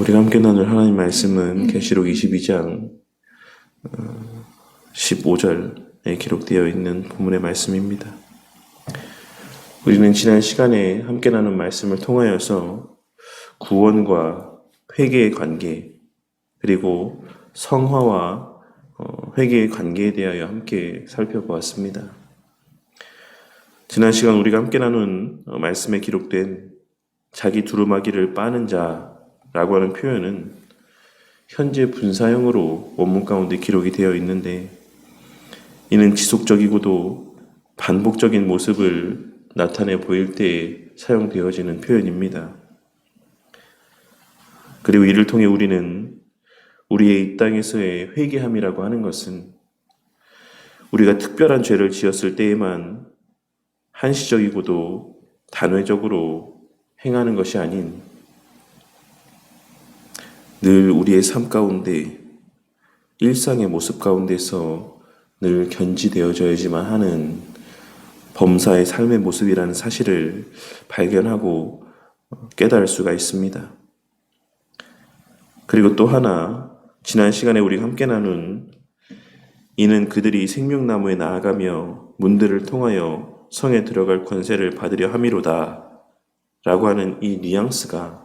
우리가 함께 나눌 하나님 말씀은 계시록 22장 15절에 기록되어 있는 본문의 말씀입니다. 우리는 지난 시간에 함께 나눈 말씀을 통하여서 구원과 회개의 관계, 그리고 성화와 회개의 관계에 대하여 함께 살펴보았습니다. 지난 시간 우리가 함께 나눈 말씀에 기록된 자기 두루마기를 빠는 자라고 하는 표현은 현재 분사형으로 원문 가운데 기록이 되어 있는데, 이는 지속적이고도 반복적인 모습을 나타내 보일 때에 사용되어지는 표현입니다. 그리고 이를 통해 우리는 우리의 이 땅에서의 회개함이라고 하는 것은 우리가 특별한 죄를 지었을 때에만 한시적이고도 단회적으로 행하는 것이 아닌 늘 우리의 삶 가운데 일상의 모습 가운데서 늘 견지되어져야지만 하는 범사의 삶의 모습이라는 사실을 발견하고 깨달을 수가 있습니다. 그리고 또 하나, 지난 시간에 우리가 함께 나눈 이는 그들이 생명나무에 나아가며 문들을 통하여 성에 들어갈 권세를 받으려 함이로다 라고 하는 이 뉘앙스가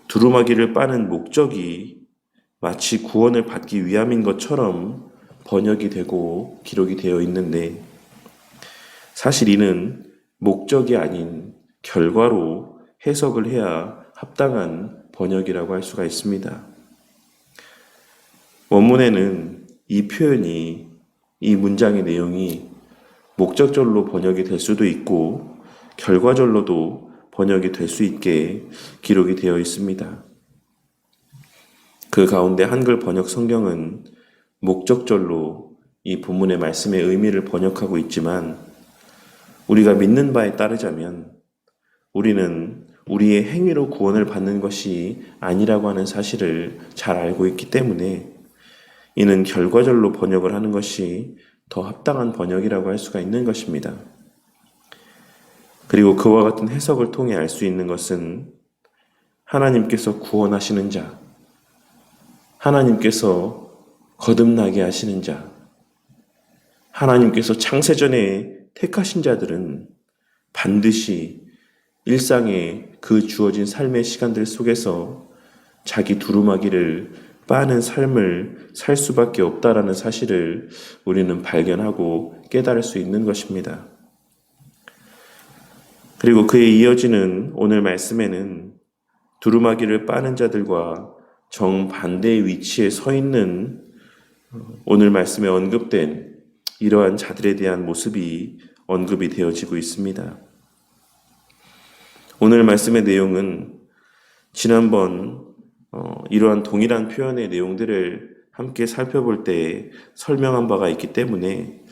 두루마기를 빠는 목적이 마치 구원을 받기 위함인 것처럼 번역이 되고 기록이 되어 있는데, 사실 이는 목적이 아닌 결과로 해석을 해야 합당한 번역이라고 할 수가 있습니다. 원문에는 이 표현이, 이 문장의 내용이 목적절로 번역이 될 수도 있고 결과절로도 번역이 될 수 있게 기록이 되어 있습니다. 그 가운데 한글 번역 성경은 목적절로 이 본문의 말씀의 의미를 번역하고 있지만, 우리가 믿는 바에 따르자면 우리는 우리의 행위로 구원을 받는 것이 아니라고 하는 사실을 잘 알고 있기 때문에 이는 결과절로 번역을 하는 것이 더 합당한 번역이라고 할 수가 있는 것입니다. 그리고 그와 같은 해석을 통해 알 수 있는 것은 하나님께서 구원하시는 자, 하나님께서 거듭나게 하시는 자, 하나님께서 창세전에 택하신 자들은 반드시 일상의 그 주어진 삶의 시간들 속에서 자기 두루마기를 빠는 삶을 살 수밖에 없다라는 사실을 우리는 발견하고 깨달을 수 있는 것입니다. 그리고 그에 이어지는 오늘 말씀에는 두루마기를 빠는 자들과 정반대의 위치에 서 있는 오늘 말씀에 언급된 이러한 자들에 대한 모습이 언급이 되어지고 있습니다. 오늘 말씀의 내용은 지난번 이러한 동일한 표현의 내용들을 함께 살펴볼 때 설명한 바가 있기 때문에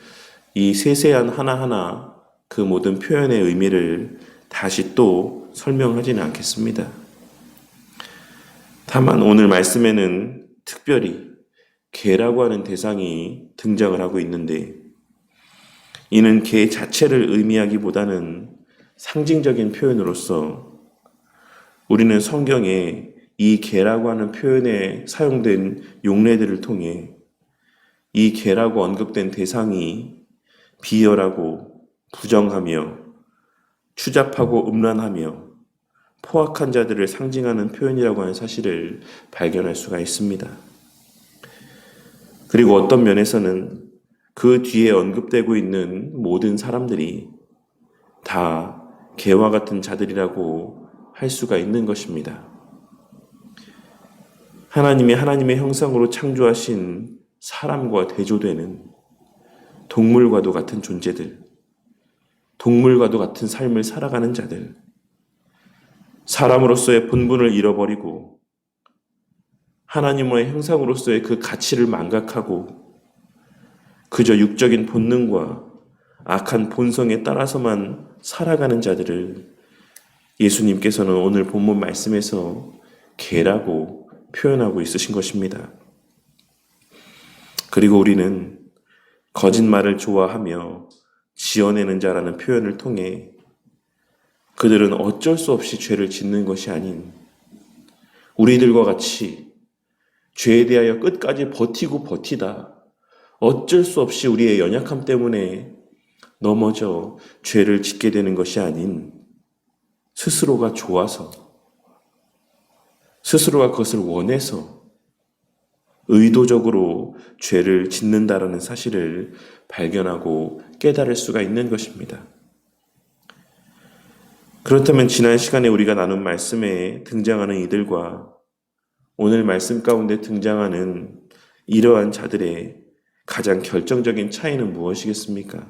이 세세한 하나하나 그 모든 표현의 의미를 다시 또 설명하지는 않겠습니다. 다만 오늘 말씀에는 특별히 개라고 하는 대상이 등장을 하고 있는데, 이는 개 자체를 의미하기보다는 상징적인 표현으로서 우리는 성경에 이 개라고 하는 표현에 사용된 용례들을 통해 이 개라고 언급된 대상이 비열하고 부정하며 추잡하고 음란하며 포악한 자들을 상징하는 표현이라고 하는 사실을 발견할 수가 있습니다. 그리고 어떤 면에서는 그 뒤에 언급되고 있는 모든 사람들이 다 개와 같은 자들이라고 할 수가 있는 것입니다. 하나님의 형상으로 창조하신 사람과 대조되는 동물과도 같은 존재들, 동물과도 같은 삶을 살아가는 자들, 사람으로서의 본분을 잃어버리고 하나님의 형상으로서의 그 가치를 망각하고 그저 육적인 본능과 악한 본성에 따라서만 살아가는 자들을 예수님께서는 오늘 본문 말씀에서 개라고 표현하고 있으신 것입니다. 그리고 우리는 거짓말을 좋아하며 지어내는 자라는 표현을 통해 그들은 어쩔 수 없이 죄를 짓는 것이 아닌 우리들과 같이 죄에 대하여 끝까지 버티고 버티다 어쩔 수 없이 우리의 연약함 때문에 넘어져 죄를 짓게 되는 것이 아닌 스스로가 좋아서, 스스로가 그것을 원해서 의도적으로 죄를 짓는다라는 사실을 발견하고 깨달을 수가 있는 것입니다. 그렇다면 지난 시간에 우리가 나눈 말씀에 등장하는 이들과 오늘 말씀 가운데 등장하는 이러한 자들의 가장 결정적인 차이는 무엇이겠습니까?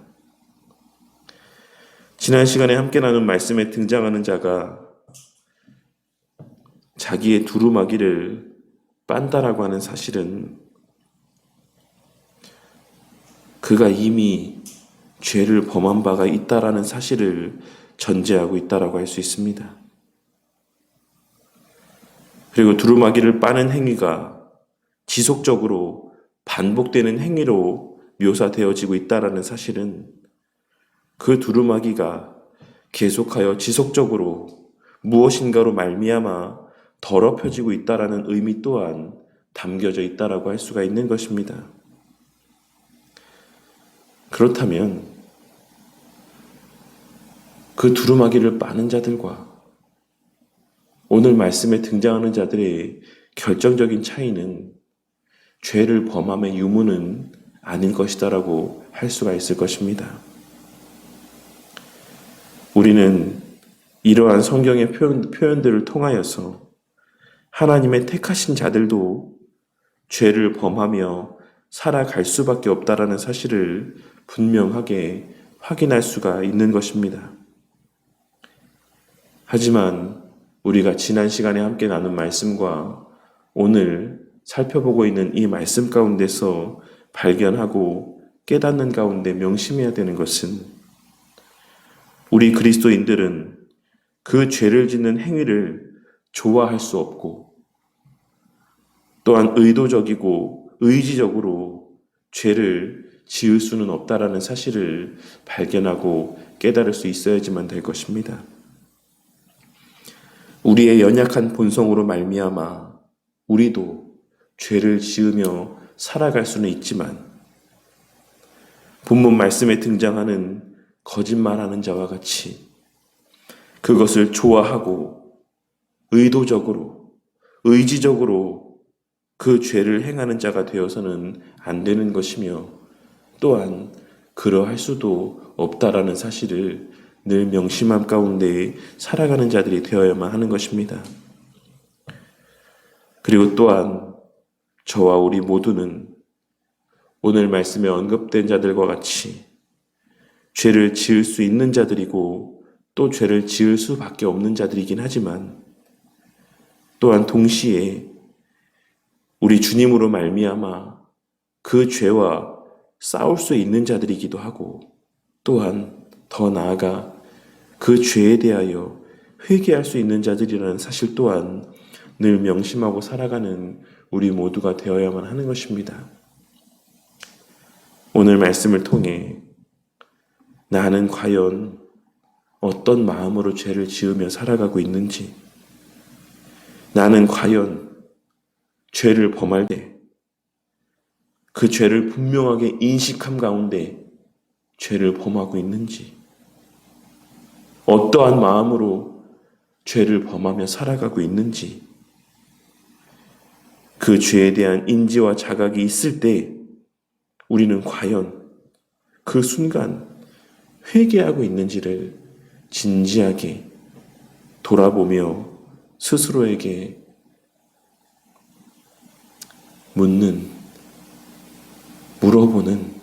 지난 시간에 함께 나눈 말씀에 등장하는 자가 자기의 두루마기를 빤다라고 하는 사실은 그가 이미 죄를 범한 바가 있다라는 사실을 전제하고 있다라고 할 수 있습니다. 그리고 두루마기를 빠는 행위가 지속적으로 반복되는 행위로 묘사되어지고 있다라는 사실은 그 두루마기가 계속하여 지속적으로 무엇인가로 말미암아 더럽혀지고 있다라는 의미 또한 담겨져 있다라고 할 수가 있는 것입니다. 그렇다면 그 두루마기를 빠는 자들과 오늘 말씀에 등장하는 자들의 결정적인 차이는 죄를 범함의 유무는 아닐 것이다라고 할 수가 있을 것입니다. 우리는 이러한 성경의 표현들을 통하여서 하나님의 택하신 자들도 죄를 범하며 살아갈 수밖에 없다라는 사실을 분명하게 확인할 수가 있는 것입니다. 하지만 우리가 지난 시간에 함께 나눈 말씀과 오늘 살펴보고 있는 이 말씀 가운데서 발견하고 깨닫는 가운데 명심해야 되는 것은 우리 그리스도인들은 그 죄를 짓는 행위를 좋아할 수 없고 또한 의도적이고 의지적으로 죄를 지을 수는 없다라는 사실을 발견하고 깨달을 수 있어야지만 될 것입니다. 우리의 연약한 본성으로 말미암아 우리도 죄를 지으며 살아갈 수는 있지만 본문 말씀에 등장하는 거짓말하는 자와 같이 그것을 좋아하고 의도적으로 의지적으로 그 죄를 행하는 자가 되어서는 안 되는 것이며 또한 그러할 수도 없다라는 사실을 늘 명심함 가운데 살아가는 자들이 되어야만 하는 것입니다. 그리고 또한 저와 우리 모두는 오늘 말씀에 언급된 자들과 같이 죄를 지을 수 있는 자들이고 또 죄를 지을 수밖에 없는 자들이긴 하지만 또한 동시에 우리 주님으로 말미암아 그 죄와 싸울 수 있는 자들이기도 하고 또한 더 나아가 그 죄에 대하여 회개할 수 있는 자들이라는 사실 또한 늘 명심하고 살아가는 우리 모두가 되어야만 하는 것입니다. 오늘 말씀을 통해 나는 과연 어떤 마음으로 죄를 지으며 살아가고 있는지, 나는 과연 죄를 범할 때 그 죄를 분명하게 인식함 가운데 죄를 범하고 있는지, 어떠한 마음으로 죄를 범하며 살아가고 있는지, 그 죄에 대한 인지와 자각이 있을 때 우리는 과연 그 순간 회개하고 있는지를 진지하게 돌아보며 스스로에게 물어보는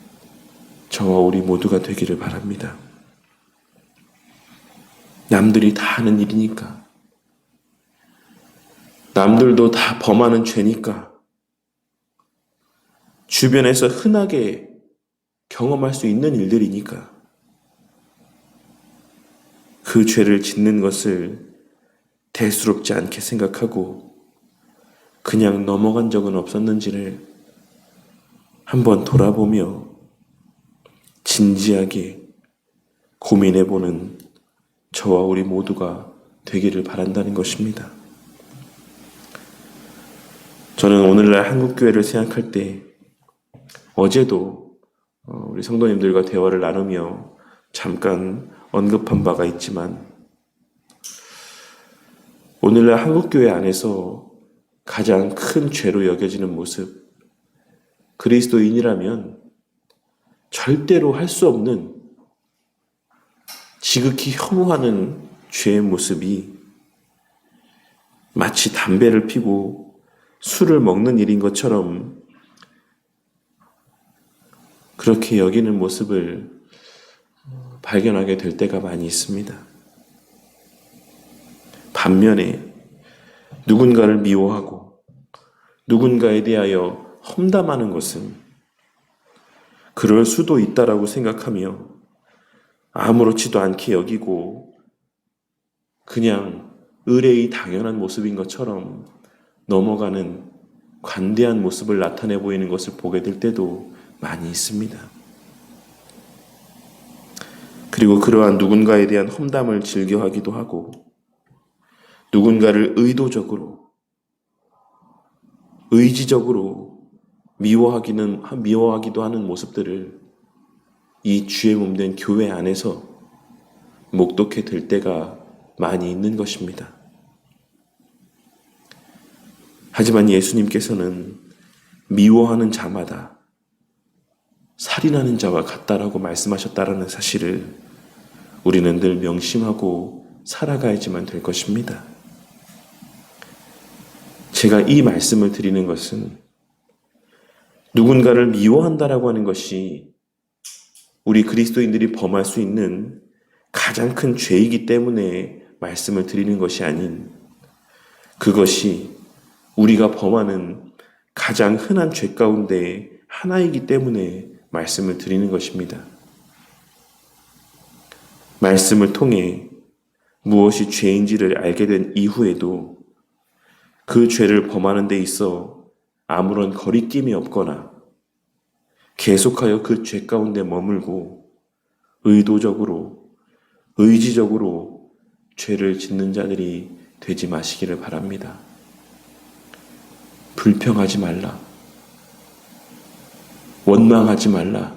저와 우리 모두가 되기를 바랍니다. 남들이 다 하는 일이니까, 남들도 다 범하는 죄니까, 주변에서 흔하게 경험할 수 있는 일들이니까 그 죄를 짓는 것을 대수롭지 않게 생각하고 그냥 넘어간 적은 없었는지를 한번 돌아보며 진지하게 고민해보는 저와 우리 모두가 되기를 바란다는 것입니다. 저는 오늘날 한국교회를 생각할 때 어제도 우리 성도님들과 대화를 나누며 잠깐 언급한 바가 있지만 오늘날 한국교회 안에서 가장 큰 죄로 여겨지는 모습, 그리스도인이라면 절대로 할 수 없는 지극히 혐오하는 죄의 모습이 마치 담배를 피고 술을 먹는 일인 것처럼 그렇게 여기는 모습을 발견하게 될 때가 많이 있습니다. 반면에 누군가를 미워하고 누군가에 대하여 험담하는 것은 그럴 수도 있다라고 생각하며 아무렇지도 않게 여기고 그냥 의례의 당연한 모습인 것처럼 넘어가는 관대한 모습을 나타내 보이는 것을 보게 될 때도 많이 있습니다. 그리고 그러한 누군가에 대한 험담을 즐겨하기도 하고 누군가를 의도적으로 의지적으로 미워하기도 하는 모습들을 이 주의 몸된 교회 안에서 목독해 될 때가 많이 있는 것입니다. 하지만 예수님께서는 미워하는 자마다 살인하는 자와 같다라고 말씀하셨다라는 사실을 우리는 늘 명심하고 살아가야지만 될 것입니다. 제가 이 말씀을 드리는 것은 누군가를 미워한다라고 하는 것이 우리 그리스도인들이 범할 수 있는 가장 큰 죄이기 때문에 말씀을 드리는 것이 아닌 그것이 우리가 범하는 가장 흔한 죄 가운데 하나이기 때문에 말씀을 드리는 것입니다. 말씀을 통해 무엇이 죄인지를 알게 된 이후에도 그 죄를 범하는 데 있어 아무런 거리낌이 없거나 계속하여 그 죄 가운데 머물고 의도적으로, 의지적으로 죄를 짓는 자들이 되지 마시기를 바랍니다. 불평하지 말라. 원망하지 말라.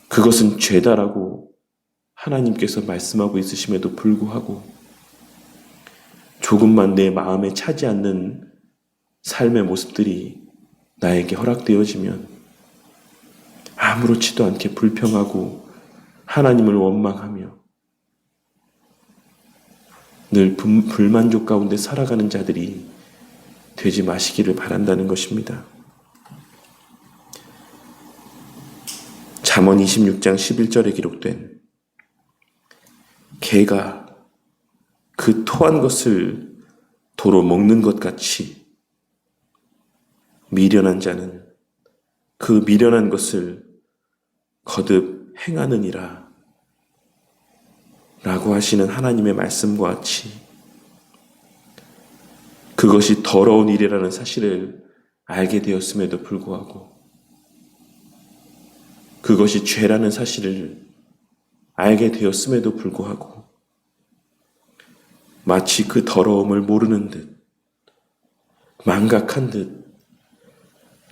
그것은 죄다라고 하나님께서 말씀하고 있으심에도 불구하고 조금만 내 마음에 차지 않는 삶의 모습들이 나에게 허락되어지면 아무렇지도 않게 불평하고 하나님을 원망하며 늘 불만족 가운데 살아가는 자들이 되지 마시기를 바란다는 것입니다. 잠언 26장 11절에 기록된 개가 그 토한 것을 도로 먹는 것 같이 미련한 자는 그 미련한 것을 거듭 행하느니라 라고 하시는 하나님의 말씀과 같이 그것이 더러운 일이라는 사실을 알게 되었음에도 불구하고 그것이 죄라는 사실을 알게 되었음에도 불구하고 마치 그 더러움을 모르는 듯 망각한 듯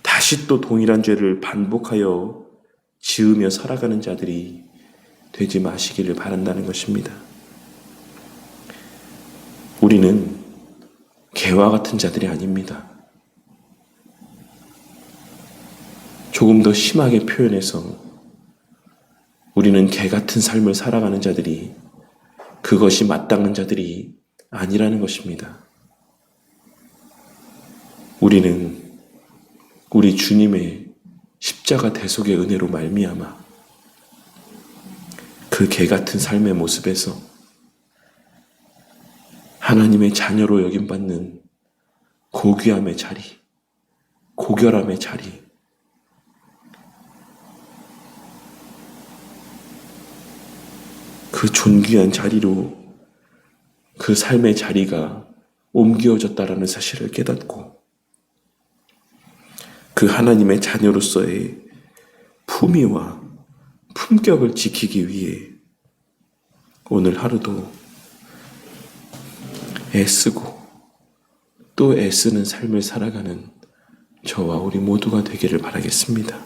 다시 또 동일한 죄를 반복하여 지으며 살아가는 자들이 되지 마시기를 바란다는 것입니다. 우리는 개와 같은 자들이 아닙니다. 조금 더 심하게 표현해서 우리는 개 같은 삶을 살아가는 자들이 그것이 마땅한 자들이 아니라는 것입니다. 우리는 우리 주님의 십자가 대속의 은혜로 말미암아 그 개 같은 삶의 모습에서 하나님의 자녀로 여김받는 고귀함의 자리, 고결함의 자리, 그 존귀한 자리로 그 삶의 자리가 옮겨졌다라는 사실을 깨닫고 그 하나님의 자녀로서의 품위와 품격을 지키기 위해 오늘 하루도 애쓰고 또 애쓰는 삶을 살아가는 저와 우리 모두가 되기를 바라겠습니다.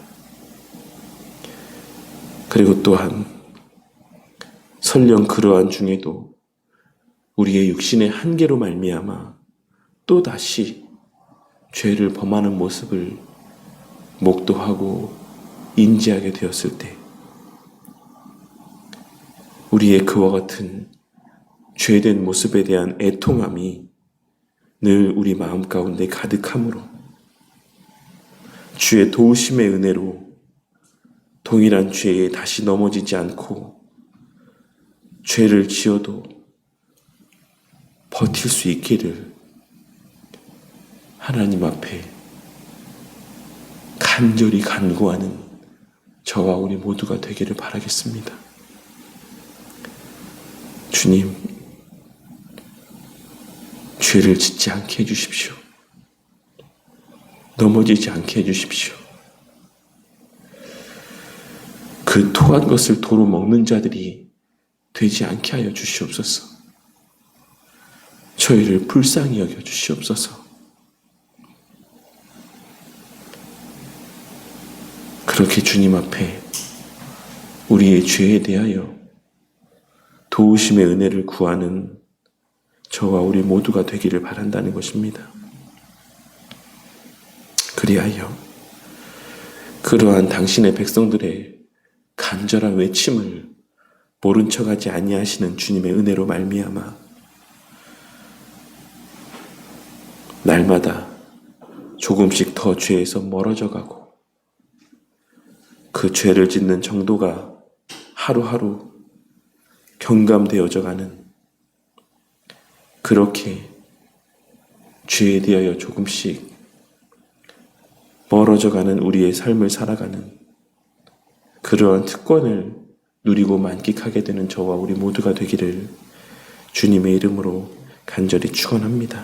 그리고 또한 설령 그러한 중에도 우리의 육신의 한계로 말미암아 또다시 죄를 범하는 모습을 목도하고 인지하게 되었을 때 우리의 그와 같은 죄된 모습에 대한 애통함이 늘 우리 마음 가운데 가득하므로 주의 도우심의 은혜로 동일한 죄에 다시 넘어지지 않고 죄를 지어도 버틸 수 있기를 하나님 앞에 간절히 간구하는 저와 우리 모두가 되기를 바라겠습니다. 주님, 죄를 짓지 않게 해주십시오. 넘어지지 않게 해주십시오. 그 토한 것을 도로 먹는 자들이 되지 않게 하여 주시옵소서. 저희를 불쌍히 여겨 주시옵소서. 그렇게 주님 앞에 우리의 죄에 대하여 도우심의 은혜를 구하는 저와 우리 모두가 되기를 바란다는 것입니다. 그리하여 그러한 당신의 백성들의 간절한 외침을 모른 척하지 아니하시는 주님의 은혜로 말미암아 날마다 조금씩 더 죄에서 멀어져 가고 그 죄를 짓는 정도가 하루하루 경감되어져 가는 그렇게 죄에 대하여 조금씩 멀어져 가는 우리의 삶을 살아가는 그러한 특권을 누리고 만끽하게 되는 저와 우리 모두가 되기를 주님의 이름으로 간절히 축원합니다.